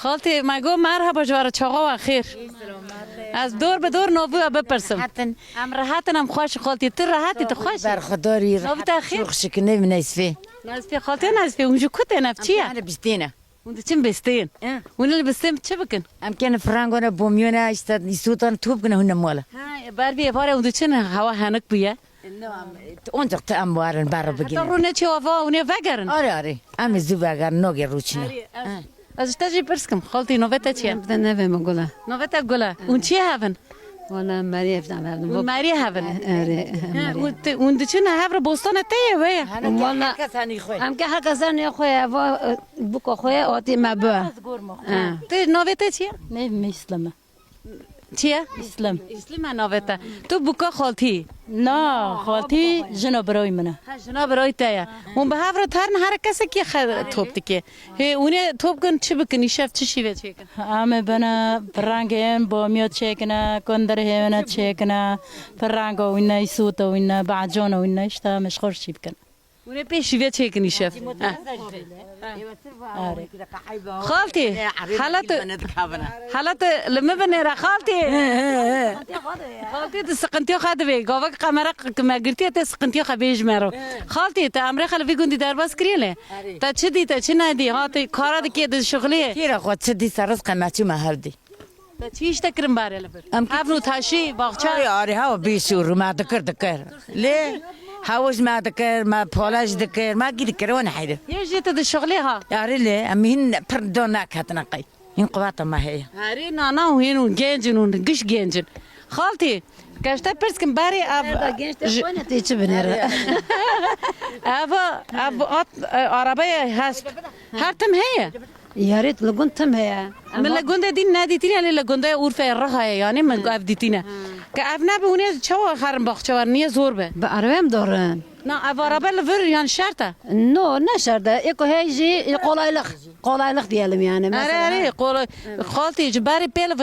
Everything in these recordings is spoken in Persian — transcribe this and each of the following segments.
خالتي ما گو مرحبا جوار چاقا و خیر از دور به دور نوبو بپرسم ام راحتن ام خوش خالتي تو راحتی تو خوش برخداری نوبت خیر شوخ شکنه بنیسفه نازفی خالتي نازفی اونجا کته نفچیه انا بستينه اونجا چیم بستین اون اللي بستیم چه بکن ام كان فرانغونا بوميونا اشتاد يسوتان توب كنا هنا مولا ها بار بی باره اونجا چه هوا هنک بیه اونجا تاموارن برا تا بگیرن رونه چه وفا اونه وگرن آره ام زوباگر نوگه روچنا از تجی پرسکم خالتي نوبت چیه بدنا نفهم أقولها نوبت گله اون چیه هفن ولا مريم بدنا اون ماری هفن أري اون چه نه هفر بوستان تیه ویا والله کسانی خوی أم كحك زن يا خويا بكو خويا أعطي ما بوا تو نوبت چیه نه مسلمة چیه إسلام اسلام نوبت تو بوکا خالتي لا خالتي جنو براي منه ها جناب رایتایا اون به هفر ترن هر کسی که توپ تکه هی اونه توپ کن چی بکنی شفت چی شیوه چی کن أم بنا برانجين بوميو تشيكنا كندر هنا تشيكنا برانجو وينا يسوتا وينا بعجونا وينا يشتا مشخور شيبكن اونه پیش شیوه چی کنی شفت خالتي حالت لما بني را خالتي خالتي تسقنتي خاد بي گاوك قمره ما قلتي تسقنتي خبيج مرو خالتي تا امره خلفي گوندي درباس كريله تا چدي تا چ ندي هاتي کارا دي كده شغليه کیرا خود چدی سرس قمچی مهردی تا چیش تکرم باره لبر ابنو تاشي باغچا آره ها بیشور ما دکر لی هاوش ما دکر ما پولاش دکر ما گیری کرون حیده يا جيت د شغلي ها آره لی امین پردون نکات نقی این قوات ما هي هاري نانا وهين جنجن قش جنجن خالتي كاشتا بيرسكن باري وين تيجي بنيرة اب عربيه هاسب هرتم هي يا ريت لقنتم هي من لگونده دین ندیتین یعنی لگونده اورف راه یعنی من گفت دیتینه که افنا به اونه چوا خرم باخچوار نیه زور به بعربهم دورن نه اوارابه لور یعنی شرطه نو نشرده إيكو هيجي قلايلخ ديالهم يعني مثلا اره قول خالتي جباري بيل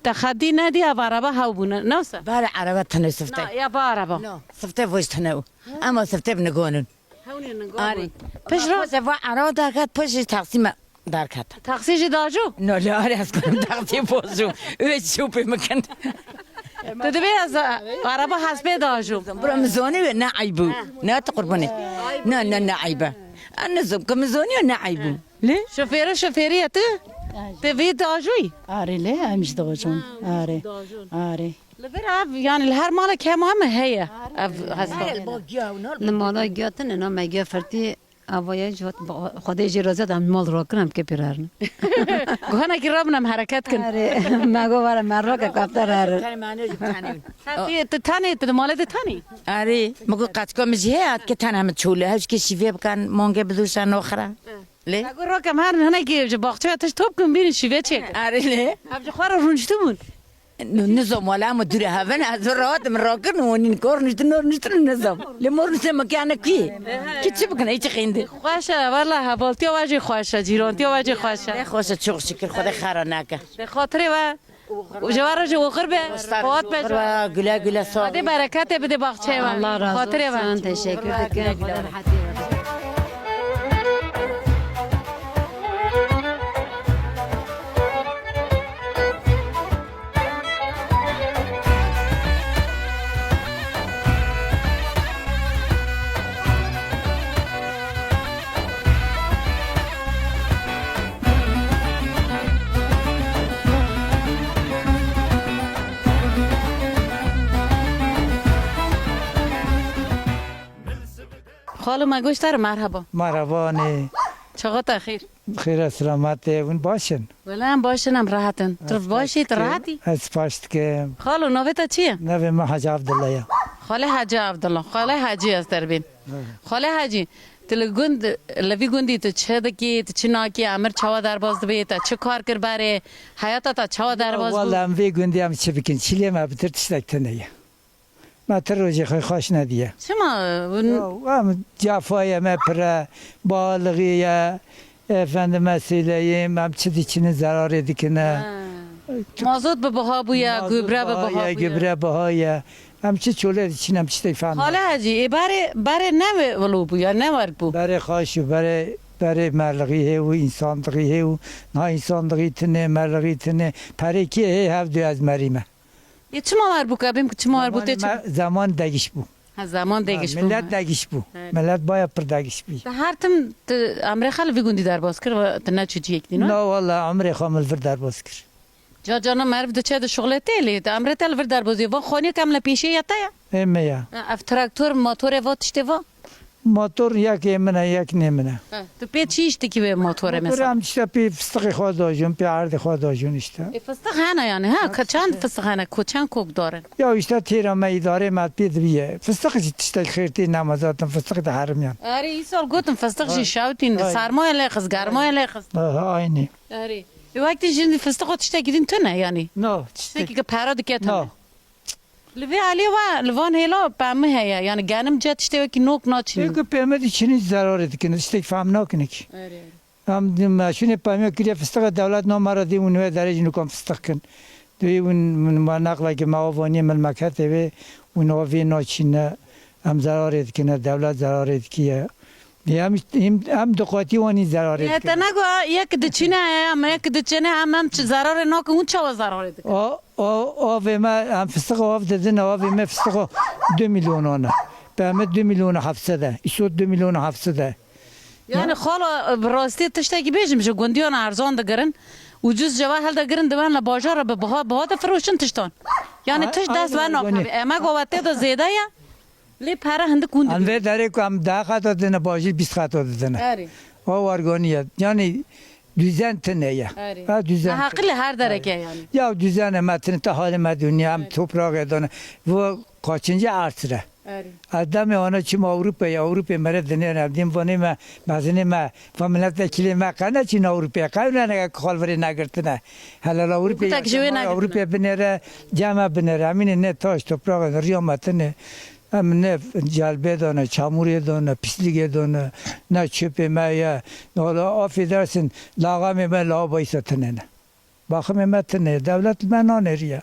تخدي ندی اوارابه ها بونه نوسه بار عربه تنو سفته نه یا بارابه نو سفته وش تنو اما سفته بنگونن هونی نگو آره پیش رو زوا عربه دارکت پیش تقسیم دارکت تاکسیج داجو نه لا آره از کنم تقسیم بوزو اوه چوبی مکن تو دبی از عربه حسبه داجو برو مزونی و نه عیبو نه تقربانی نه عیبه انا زوب كمزوني ولا عيبو ليه شوفيري تو تبي داجوي آره ليه همش دوجون آره لبرا يعني الهر مالك هي مهمة هي لما لا جاتن أنا ما جا فرتي أبويا جات خدای جرازت هم مال را کنم که پیرارن گوهنا کی رابنم حرکت کن آره ما گوارم مرا که کافتر آره تانی مالت تانی آره مگو قطعا مجهات که تنها متشوله هاش که شیفه بکن مانگه بدوشن آخره ليه؟ أقول رقم هار هنا كي باقتها تشتوب كم بين الشباب شيء آره ليه؟ أبجي خوار رونشتمون نظام ولا مدير هفن أزرعات من راكن ونكور نشتر النظام لمر نسمع مكانك كي تشبكنا إيش خيندي خواشة والله هبالتي واجي خواشة جيرانتي واجي خواشة خوشة شوق شكر خدا خارناك بخاطري وجوار جو قربة قوات بجوا قلا صار هذه بركات بدي باقتها الله رازق خاطري أنت شكرا خدا حتى خالو ما گوشتر مرحبا مرحبا نه چقدر خیر خیر سلامت اون باشن ولی هم باشنم راحتن تو باشید راحتی از پشت که خالو نوبت چیه نوی ما حاج عبدالله خاله حاجی عبدالله خاله حاجی از دربین خاله حاجی تلگوند لوی گوندی تو چه دکی تو چه ناکی امر چوا در باز دوی تا چه کار کر باره حیاتا تا چوا در باز والله ام وی گوندی هم چه بکن چلی ما بتر تشتک تنیه ما تر روزی خواهی خوش ندیه شما ام جافای ما پر بالغیه efendim meseleyim hem çidiçinin zararı dikine مازوت به بها بویا گوبره به بها بویا gübre bahaya hem çi çöler için hem çi efendim حالا حاجی باره نه ولو بویا نه ور بو برای خواهش برای برای مرلقی و انسان دقی و نه انسان دقی تنه مرلقی تنه پره کی هف دو از مریمه یه چه ما بو بیم که چه ما بوده چه زمان دگیش بو زمان دیگش ملت دگیش بو ملت باید پر دگیش بی هر تم امریکا لوی گوندی در باز کرد و تنها چی یک دینو نه والله عمری خامل ور در باز کرد جا جانا معرف ده چه ده شغله تیلی ده امریکا تل ور در بازی و خونی کاملا پیشه یا تایا ایمیا اف تراکتور موتور و تشته و موتور یک منه یک نمونه تو پی چیش تی که موتور موتور مثلا هم چیتا پی فستق خود داجون پی عرض خود داجون اشتا فستق هنه یعنی ها کچند فستق هنه کچند کوک دارن یا اشتا تیرا ما اداره مد پید بیه فستق چی تشتا خیرتی نمازاتم فستق ده حرمیان آره این سال گفتم فستق شی شاوتین سرمایه لخص گرمایه لخص آینی آره وقتی جندی فستق تشتا گیدین تو نه یعنی نه تشتا که پرا دکه تو نه لوی علی و لوان هلا پامه هیا یعنی گانم جت تشتا که نوک ناچین یک پیمدی چنین ضرورت کنه اشتا فهم نکنه کی آره هم ماشین پامیو کریه فستق دولت نامرا دی اونوی درج نکم فستق کن دوی اون نقل که معاونی مملکت و اونو وی ناچینه هم ضرورت کنه دولت ضرورت کیه هم دقاتی وانی ضرورت نه کنه نگو یک دچینه هم یک دچینه هم چه ضرر ناک اون چه ضرر ده آو ما هم فستق آو دادن آو ما فستق 2 میلیون آنه به همه 2 میلیون 700 ایشون 2 میلیون 700 yani xala براستی تشتکی بیشم شو گندیان ارزان دگرن وجوز جوا هل دگرن دوان لباجار به بها ده فروشن تشتان yani تش دست و ناکه اما گوته ده زیاده یا لی پره هند کند انوی داره که هم 10 خط دادن باجی 20 خط دادن آره او ارگانیه yani düzen tıneye. Ha düzen. حقیقی هر درکه yani Ya düzen metin ta halime dünya hem toprak edene. Bu kaçıncı artıra. آره Adam ona çim Avrupa mere denen abdim vani me bazine me familyatkili me kana çin Avrupa kana ne kalveri nagirtine. Helal Avrupa binere cama binere amin ne taş toprak riyametine. Hem ne celbe dana, çamur dana, pislik dana, ne çöpe ya, ola affedersin, lağame me lavaboyu satene. Bakım metne, devlet men aneriye.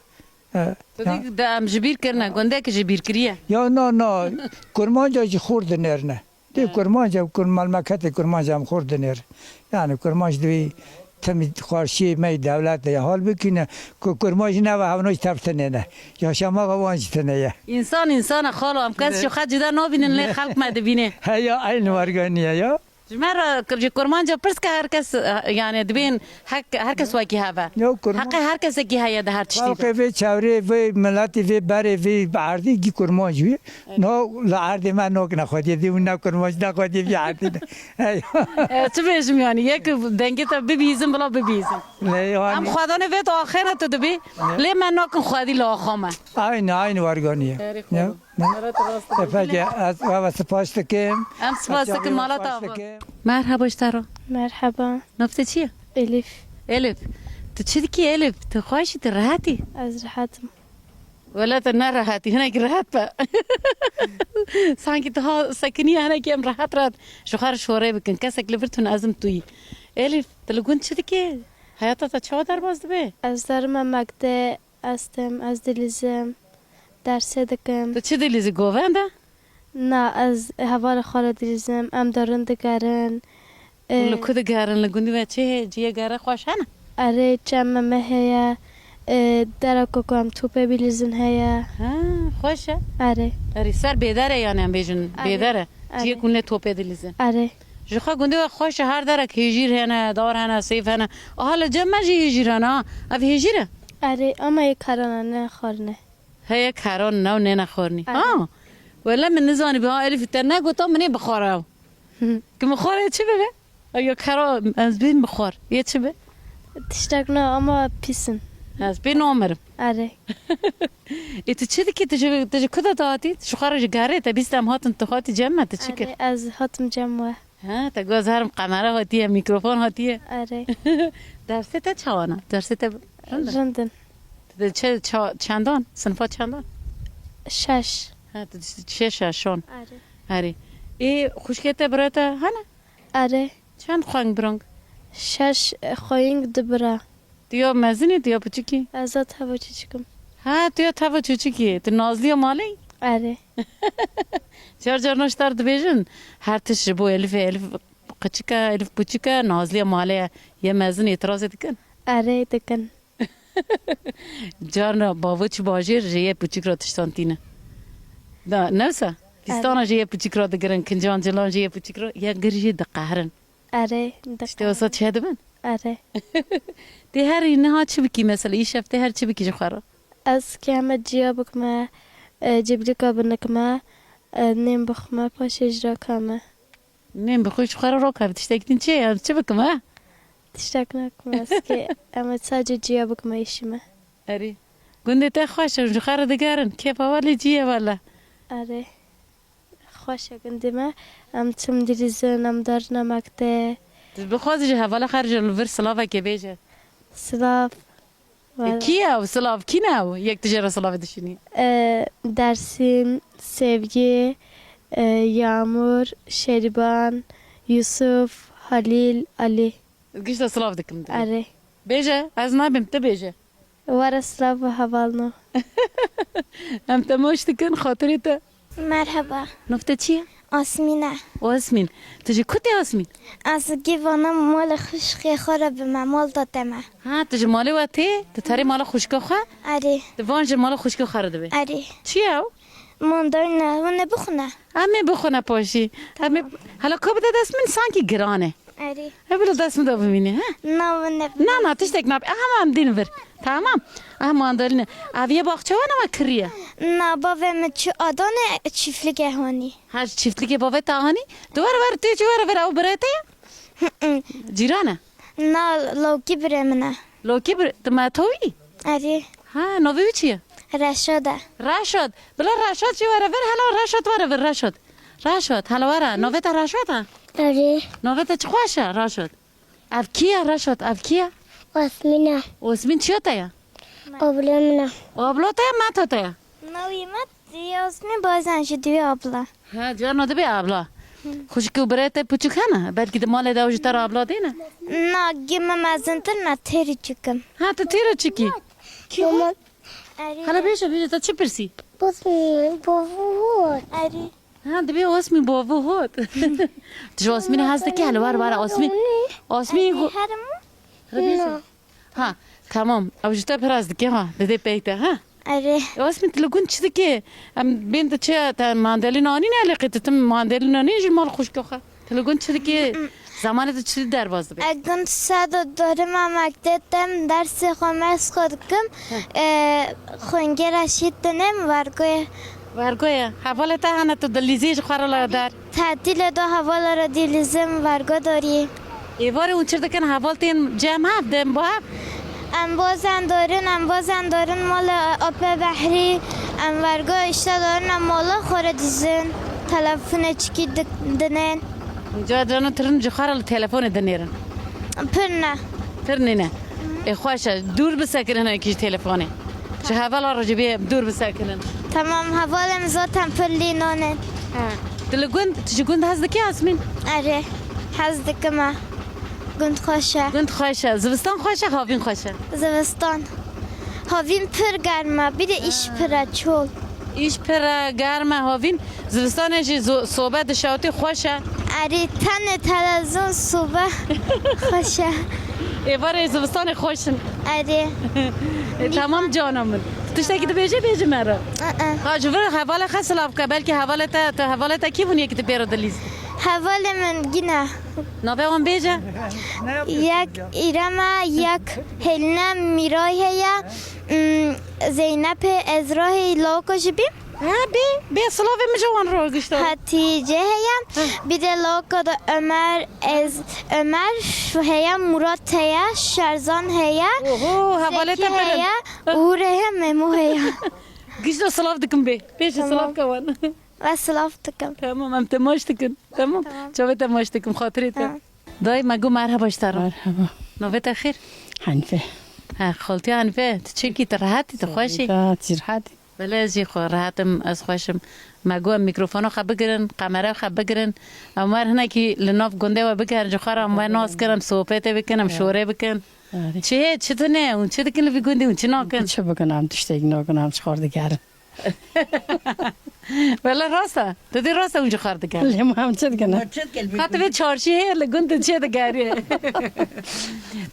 دیگه دام جبیر کرنا گنده که جبیر کریه Ya no, kurmanca xurd nerne. De kurmanca malmakati kurmanca am xurd ner. Yani kurmanca de temi xarşi me devlet ya hal bikine kurmanca ne ve havnoş taptene ne. Yaşama gavanç tene ya. انسان خاله هم کس شو خد جدا نبینن لی خلق مده بینه Ha ya aynı varganiye ya. جمعه کرج کرمانجا پرس که هر کس یعنی دبین هر کس واکی هوا Yok kurman. حق هر کس کی هیا ده هر تشتی Halkı ve çevre ve milleti ve bari ve ardi ki kurmancı. No la ardi men nok ne khodi di unna kurmancı ne khodi bir ardi. چه بیشم یعنی یک دنگی تا ببیزم بلا ببیزم Ne هم yani خدانه وید آخره تو دبی لی من نکن خودی لا خامه aynı varganiye. Ya. Peki az sipastıkim. هم سپاس که مالا تا مرحبا اشترا مرحبا نفته چیه؟ ألف الف تو چی کی الف تو خوشی تو راحتی از راحتم ولا تو نه راحتی هنه که راحت با سانکی تو ها سکنی هنه که هم راحت شوخر شوره بکن کسک لبرتون ازم توی الف تلگون چی کی حیاتا تا چه در باز دبه از درم مکده استم از دلیزم درس دکم تو چی دلیزی گوونده؟ نه از حوال خاله دلیزم ام دارن دگرن لکو ده گرن لگوندی و چه جیه گره خوش هنه اره جمع هیا درکو کم توپه بیلیزن هیا ها خوشه اره اری سر بیداره یعنی هم بیجون بیداره جیه کنه توپه دلیزن اره جخا گونده و خوش هر داره که هجیر هنه دار هنه سیف هنه حالا جمع جی هجیر هنه او هجیره اره اما یک کارانه نه خورنه هیا کاران نو نه نخورنی ولی من نزانی به ها الف تر نگو تا منی بخوره که مخوره چی ببه؟ یا کارا از بین بخور یه چی به؟ تشتاق نه اما پیسن از بین آمرم اره ایتو چی دی که تجه کده دادی؟ شخاره جگاره تا بیستم هاتن تو هاتی جمع تا چی اره از هاتم جمعه ها تا گوز هرم قمره هاتیه میکروفون هاتیه اره درسته تا چوانه؟ درسته تا رندن چه چندان؟ صنفات چندان؟ 6 ها چه ششون؟ اره هری ای خوشکته برات هنه؟ اره چند خوانگ برنگ؟ 6 خوینگ دبره دیا مزنی دیا پچکی؟ ازت هوا چیچکم ها دیا توا چچکی؟ تو نازلی و مالی؟ اره جار نشتر دبیجن هر تش بو الف قچکه الف بوچکه نازلی ماله یه مزن اعتراض دکن آره دکن جارنا باو چی باجیر جیه بوچک را تشتانتینه دا نوسا فستانا جیه بوچک را دگرن کنجان جلان جیه بوچک را یا گرجی دقهرن آره işte دکن olsa çe dibin آره de her ne ha çi biki mesela iş hafta her çi biki xara از که همه جیا بکمه جبری که بنکمه نیم بخمه پاش اجرا کمه nem bi xoş xara ro kav tiştektin çe ya çi bikim ha تشتاک نکمه از که اما ساجه جیا بکمه ایشمه ari günde te xoş ju xara digerin kep avali ciye valla آره خوشه گندمه ام تم دیریزن ام دار نمکته bi xwaz ji hevala xarj vir slava ke beje سلاف kiya u slav kina u yek tijara slav dişini درسیم sevgi Yağmur Şeriban Yusuf Halil Ali gişta slav dikim de Are beje az nabim te beje Var Slav ve Havalno em te moş dikin xatirê te Merhaba, nokta çiye Asmine. Osmin tiji kuti Osmin از گیوانه مال خشکی خوره به من مال دادمه. ha tiji mali wa te te tarî mala xuşka xwe اری، te van ji mala xuşka xwe dibe اری. çiye ew ماندار نه و نبخونه. Em ê bixwe nepoşî. Em ê hala ku bide dest min sankî giran e. اری. Ev bile dest min de bimîne he? نه و نب. Na tiştek nabe. Em din vir. Tamam. Mandaline. Ev yê baxçe wan ama kiriye. نه بابا چه آدانه چیفلی گهانی. Ha çiftlikê bavê tahanî. Duvar ver tu çi ver ew birete ye? Cîran e. نه لوکی بره منه. Lokî bir tu me towî. اری، Ha navê wî çi ye? رشاده. Raşad. Bila Raşad çi were vir hala Raşad were vir Raşad. Raşad hala were navê te Raşad e? اری. Navê te çi xweş e Raşad? Ev kî ye Raşad? Ev kî ye? آسمینه. Osmin çi te ye? abla منه. Abla te ye me te ye? نویمت دی آسمین بازن شدی abla. Ha cana da bir abla. Kuşku birete puçuk hana. Belki de male de ucutar abla değil mi? نه گیم مزنتر نه تری چکم. Ha te tira çiki. اری. Hala beşe ta çipirsi. بسمی بابا. اری. Ha de bir osmi bavu hot. Tjo osmi ne hazda ki hala var osmi. Osmi هرمو؟ Ha tamam. Avucuta biraz ki ha. Dede peyte ha. اری. Osmi tlagun çizdi ki. Ben de çe ta mandalina ani ne alakası tam mandalina ani jimal kuşku ha. Tlagun çizdi ki zamanı da çizdi derbazdı be. اگه صد دارم مکتبم درس خامس خود کم خونگی رشید دنم ورگوی Vergoya. Havala ta hana to dalizi xarala dar. تعطیل دو حوالا را دیلیزم ورگو داری Evare uçurdaken havalten cem hab dem bu hab. انبازن دارن مال آب بحری ام ورگو اشتا دارن ام مالا خوره دیزن تلفن چکی دنن Cadana tırın xarala telefonu denerin. پرنه Tırnine. Xoşa dur bisakirin ki telefonu. Şu havala racibe dur bisakirin. تمام حوالم زاتم پرلی نانن Dilgun tijgun hazdaki asmin. اره حز دکمه گند خوشه Günd xoşa, zıvistan xoşa, havin xoşa. زوستان هاوین پر گرمه بیده ایش پره چول İş pera germe havin. Zıvistan eji sohbet şauti xoşa. اری تن تلزون صبح خوشه Evare zıvistan xoşun. اره Tamam canımın. Tişteki de beje mera. Ha juvur havala khasla ka belki havala ta ki buniye ki te pero daliz. حوال من گینه Nave on beje. یک ایرما یک هلنا میرای هیا زینب ازراه لاکوش بیم Ha be slave mi jawan ro gishto. Hatice هیا بیده لاکو دا عمر هیا مراد هیا شرزان هیا Oho havala ta pero. هیا اوره هیا ممو هیا Gishto slav dikim be. Beje slav kavan. و سلاف دکم Tamam am temaş dikin. Tamam. Çave temaş dikim khatri ta. Day magu merhaba iştar. مرحبا Nave ta khair. حنفه Ha khalti anfe. Tchiki tarahati ta khoshi. تصير حادي بله زی خو راحتم از خوشم مگو میکروفونو خب بگیرن کامera خب بگیرن امر هنه کی لناف گنده و بگیر جو خرام و ناس کردن صحبت بکنم شوره بکن چه تو نه اون چه دکن لبی گنده اون چه ناکن شو بکنم تشتاق نکنم چخورده گرم ولی راسته تو دی راسته اونجا خورده کرد لیمو هم چه کنه خاطر به چارچی هر لگون چه دگاری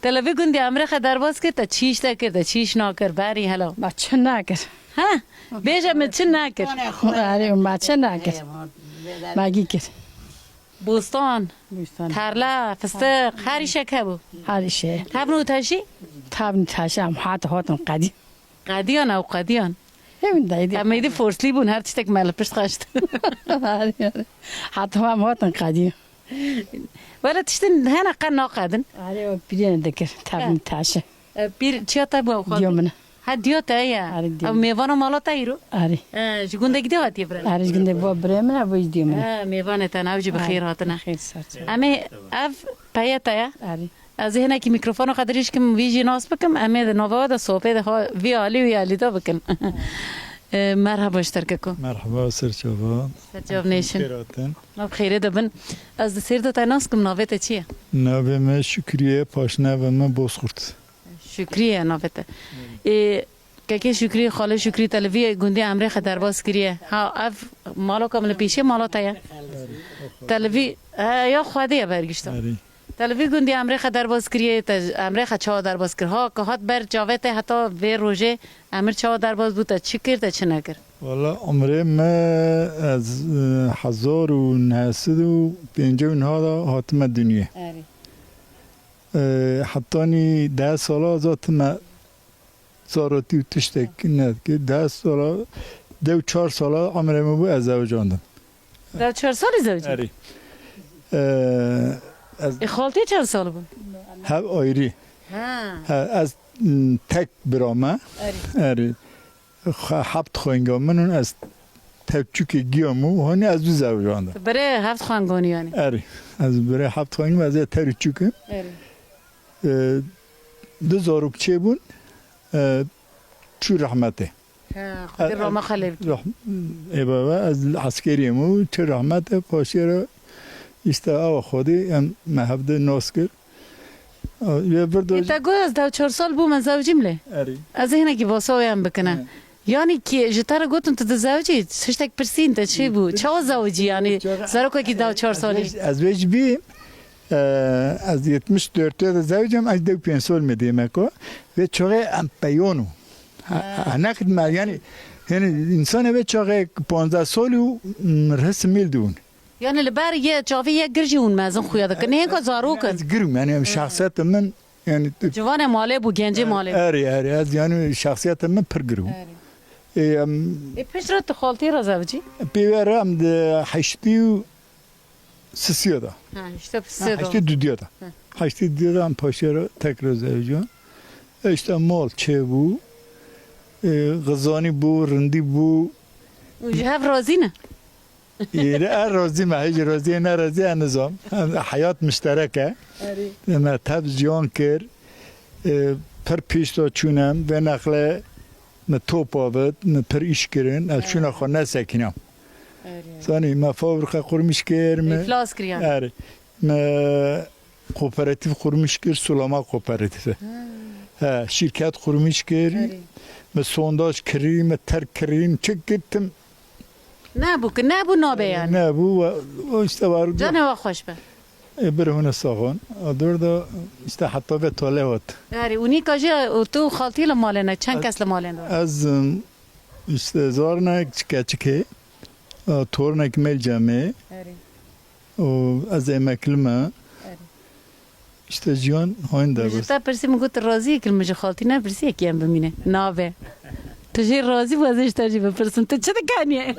تلوی گوندی امریکا درباز کرد تا چیش تا کرد تا چیش ناکر بری هلا بچه نکر ها بیجا چه نکر آره اون بچه نکر مگی کر بوستان ترلا فستق هری شکه بو هریشه تبنو تشی تابن تاشم هاتون قدیم قدیان او قدیان همین دایدی اما ایدی فورسلی بون هر چی تک مال پشت خشت حتی هم هاتون قدیم ولی تشتن هنا قنا قادن آره بیرون دکر تابن تاشه بیر چیا تا بو خود دیومنه ها دیو تا یا آره، دیو. او میوانو مالا تا ایرو آره جگونده گیده هاتی برن آره گنده با برمه و دیومنه میوانه تا نوجی بخیر هاتنه خیلی سرچه اما اف پایا تا یا آره از هنا کی میکروفون قدرش کم ویجی ناس بکم اما نووا دا صوبه دا وی عالی دا بکن مرحبا اشترک کو مرحبا سرچوبا سرجاب نیشن خیراتن ناب خیره دبن از سیر دو تا ناس کم ناویت چیه نوه ما شکریه پاشنه و ما بازخورد شکریه ناویت که شکری خاله شکری تلوی گندی امریکا درباز کریه ها اف مالو کامل پیشه مالو تایا تلوی یا خواده برگشتم آره تلوی گندی امریکا درباز کریه تا امریکا چا درباز کرد ها که هات بر جاوت حتی وی روزه امر چا درباز بود چی کرد چی نکرد والا عمره ما از 1950 هاتم دنیا حتی نی 10 ساله ذات ما زاراتی و تشتک ند که 10 ساله 4 ساله عمره ما بود از زوجاندم در 4 سال زوجی آره از خالتی چند سال بود هب آیری ها از تک برامه آره هفت خوینگامن از تبچوک گیامو هانی از دو زوجاندم برای هفت خانگانی یعنی آره از برای هفت خوینگام از تریچوکه دو زاروک چه بون چو رحمته خود راما خاله ای بابا از عسکریمو چه رحمته پاشی را استعا خودی ام محبت ناس کرد یه برداشت تا گوی از 4 سال بو من زوجیم له آره از هنا کی واسه هم بکنه یعنی که جتر گوتن تو زوجی سشتک پرسین تا چی بود چه زوجی یعنی زارو کی 4 سالی از ویج بی از 74 تا زوجم از 25 سال میدیم کو و چوره ام پیونو هناك يعني انسان به چاقه 15 سال و رسم دون یعنی لبر یه جاوی یه گرجی اون مازن خویا ده کنه که زارو کن از گرم يعني شخصیت من يعني جوان ماله بو گنجی ماله اري از يعني شخصیت من پرگرو ای پیشرت خالتی را زوجی بيورم ده حشتي سسيدا ها işte pisi حشتي دوديدا حشتي دوديدا ام پاشرا تکرار زوجان işte مال چه بو غزانی بو رندی بو جهاف رازی نه یه راضی ما هیچ راضی نه راضی نظام حیات مشترکه ما تبز جان کر پر پیش تا چونم و نخله ما توپ آبد ما پر ایش کرن از چون خانه سکنم ثانی ما فابرخه قرمش کرم iflas kiriyan آره ما کوپراتیو قرمش کر سلاما کوپراتیو شرکت قرمش کر ما sondaj کریم ما ترک کریم چه گفتم نه بو که نه بو نابه yani نه بو و işte var جانه و خوش به برهونه ساغون دور دا işte hatta به toale ot yani اونی کاجه تو خالتی لمالنه چند کس لمالنه az işte zorna çıkı torna kmel cami o az emeklime işte cihan hoynda bas جتا پرسی مگوت راضی کل مجه خالتی نه پرسی کیم بمینه نابه تو جی راضی و ازش ترجی بپرسن تو چه دکانیه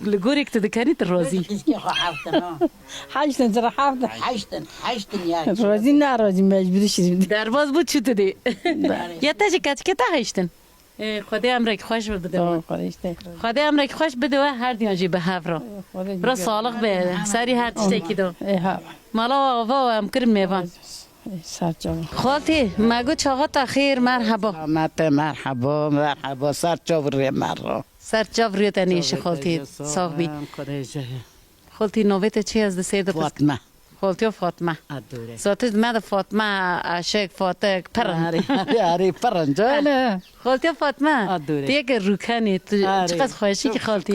لگوریک تو دکانی تو راضی حاجتن ترى حافظة حاجتن يا روزي ناروزي مجبور شديد درباز بود چو تو دی یا تا جی کچ که تا هشتن خدا امرک خوش بده خدا امرک خوش بده و هر دیان جی به هفرا برا صالح به سری هر تشتکی دو مالا آوا و هم کرم میوان سرچاو خالتی مگو چاقا تا خیر مرحبا مرحبا مرحبا سرچاوری مرا سرچاو ریت انیش خالتی صاحبی خالتی نویت چی از دسته دو فاطمه خالتی فاطمه دوره ساتید من فاطمه عاشق فاطمه پرن آره پرنجانه خالتی فاطمه دوره. دیگه روکنی تو چقدر خواهشی که خالتی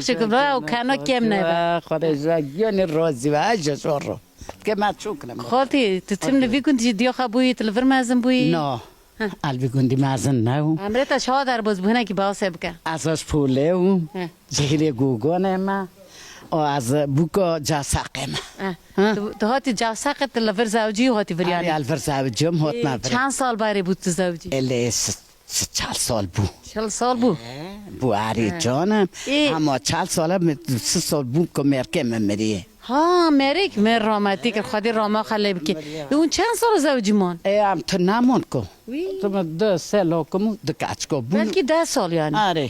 شکر و کنا کم نه خودش یعنی راضی و عجز رو که من شکرم خالتی تو تیم نوی کنی دیا خبوی تلفر مازن بوی نه البی گندی مازن نو امرت شها در باز بونه که باعث بکن ازش پوله و زهری گوگانه ما و از بوکا جاساقه ما تو هاتی جاساقه تلفر زوجی و هاتی آره وریانی الفر جم هات ما چند سال باری بود تو زوجی؟ الی 40 سال بو 40 سال بود بو آری جانم اما 40 سال 3 سال بو که مرکه مریه ها مریک مر رامتی که خودی راما خاله بکی اون چند سال زوجی مان؟ ام تو نمون کو تو ما 2 سال کمو دکاچ کو بو بلکه 10 سال یعنی آره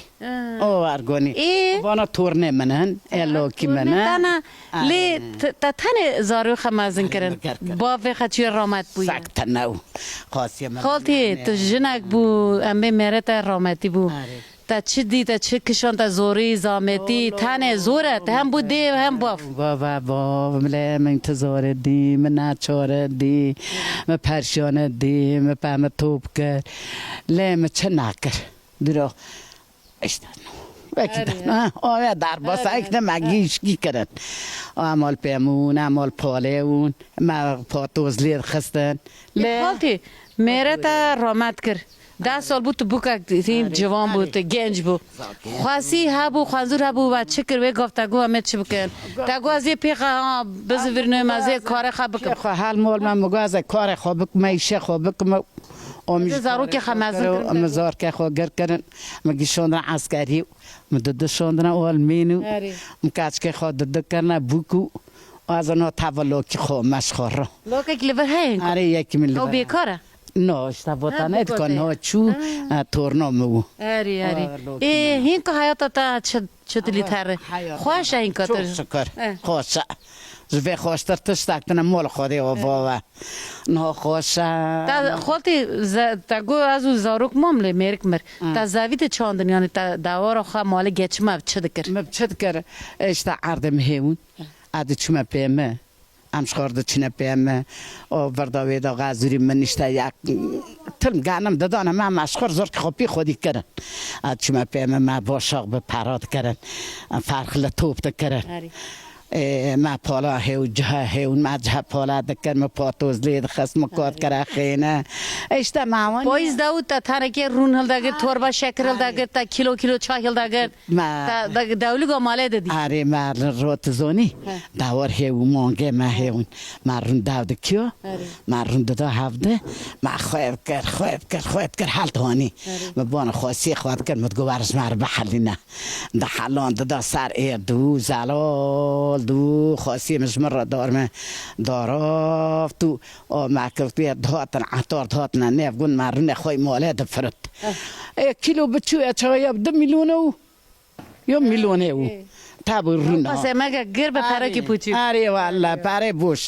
او ارگونی وانا تورنه منن الو کی منن تانا لی تانه زارو خمازن کرن با فقط رامت بوی سکت نو خاصی من خالتی تو جنک بو امه مرت رامتی بو تا چی دی تا چی کشان تا زوری زامتی تانه زورت هم بود دی هم باف بابا مله من انتظار دی من ناچار دی من پرشان دی من پام توپ کر لی من چه نکر درو اشتن وقتی آیا در باس ایک نمگیش کی کرد عمل پیمون عمل پالیون ما پاتوز لیر خستن خالتی مرت رامت کر 10 سال بود تو بوکا تیم جوان بود گنج بود خاصی هبو خانزور هبو و چکر و گفتگو همه چی بکن تگو از یه پیخه بزورنه مزه کار خواب بکن حال مول من مگو از کار خواب بکن میشه خواب بکن زارو که خمازن مزار که خو گر کردن مگی شوندن عسکری مدد شوندن اول مینو مکاچ که خود دد کردن بوکو از آن تولو که خو مشخور لوکه کلیور هاین آره یکی من او بیکاره نه اشتباهی نه کن چو تورنو مو آری این که حیات تا چطوری تره خوش این کاتر شکر خوش زوی خوشتر تشتاکتن مال خودی و بابا نه خوش تا خالتی تا گو از او زاروک مامله مرک مر تا زاویت چاندن یعنی تا دوار خو مال گچما چه دکر ما چه دکر اشتا عردم هیون عادی چما پیمه امش خورده چنه پیمه او ورداوی دا غازوری منشته یک ترم گانم دادانم ما مشخور زور که خوبی خودی کردن عادی چما پیمه ما باشاق به پراد کردن فرق لطوب دکرن ما پالا هیو جه هیو ما جه پالا دکر ما پاتوز لید خسم کات کرا خینه اشتا مامان پایز داود تا تنکه رون هل داگر توربا شکر هل داگر تا کیلو چای هل داگر تا داولی گو ماله دادی آره ما روت زونی داور هیو مانگه ما هیون ما رون داود کیو ما رون دادا هفته ما خواب کر حال توانی ما بان خاصی خواد کر متگو ورز مار بحلینا ده حالان دادا سر دو زلال دو خاصی مجمر دارم داراف تو معکلتی دهاتن عطار دهاتن نفگون مرن خوی ماله دفرد کیلو بچو چای 2 میلیون او یا میلیونه او تابو رونا پس مگه گر به پره کی پوچی آره والله پره بوش